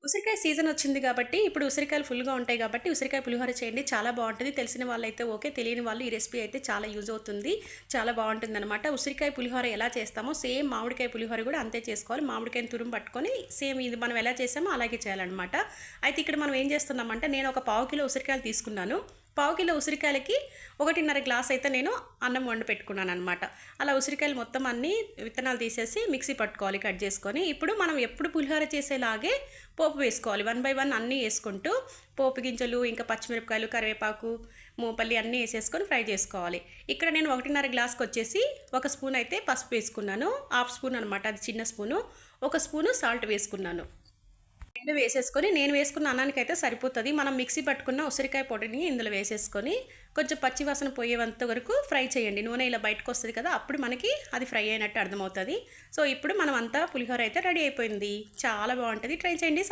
ఉసిరికాయ సీజన్ వచ్చింది కాబట్టి, ఇప్పుడు ఉసిరికాయలు ఫుల్‌గా ఉంటాయి కాబట్టి, ఉసిరికాయ పులిహోర చేయండి. చాలా బావుంటది. తెలిసిన వాళ్ళైతే ఓకే. తెలియని వాళ్ళు ఈ రెసిపీ అయితే చాలా యూజ్ అవుతుంది. చాలా బావుంటుందనమాట. ఉసిరికాయ పులిహోర ఎలా చేస్తామో సేమ్ మామిడికాయ పులిహోర గూడా అంతే చేసుకోవాలి. మామిడికాయని తురుము పట్టుకొని సేమ్ ఇది మనం ఎలా చేసామో అలాగే చేయాలనమాట. అయితే ఇక్కడ మనం ఏం చేస్తున్నామంటే, నేను ఒక పావు కిలో ఉసిరికాయలు తీసుకున్నాను. పావు కిలో ఉసిరికాయలకి 1:30 గ్లాస్ అయితే నేను అన్నం వండి పెట్టుకున్నాననమాట. అలా ఉసిరికాయలు మొత్తం అన్నీ విత్తనాలు తీసేసి మిక్సీ పట్టుకోవాలి కట్ చేసుకొని. ఇప్పుడు మనం ఎప్పుడు పులిహోర చేసేలాగే పోపు వేసుకోవాలి. 1 బై 1 అన్నీ యేసుకుంటూ పోపు గింజలు, ఇంకా పచ్చిమిరపకాయలు, కరివేపాకు, మూపల్లి అన్నీ యేసేసుకొని ఫ్రై చేసుకోవాలి. ఇక్కడ నేను 1:30 గ్లాస్‌కొచ్చేసి 1 స్పూన్ అయితే పసుపు వేసుకున్నాను. హాఫ్ స్పూన్ అనమాట, అది చిన్న స్పూను. 1 స్పూను సాల్ట్ వేసుకున్నాను. 2 వేసేసుకొని నేను వేసుకున్న అన్నానికైతే సరిపోతది. మనం మిక్సీ పట్టుకున్న ఉసిరికాయ పొడిని ఇందులో వేసేసుకొని కొంచెం పచ్చి వాసన పోయేంత వరకు ఫ్రై చేయండి. నూనె ఇలా బయటకొస్తది కదా! అప్పుడు మనకి అది ఫ్రై అయినట్టు అర్థమవుతది. సో, ఇప్పుడు మనం అంతా పులిహోర అయితే రెడీ అయిపోయింది. చాలా బావుంటది. ట్రై చేయండి.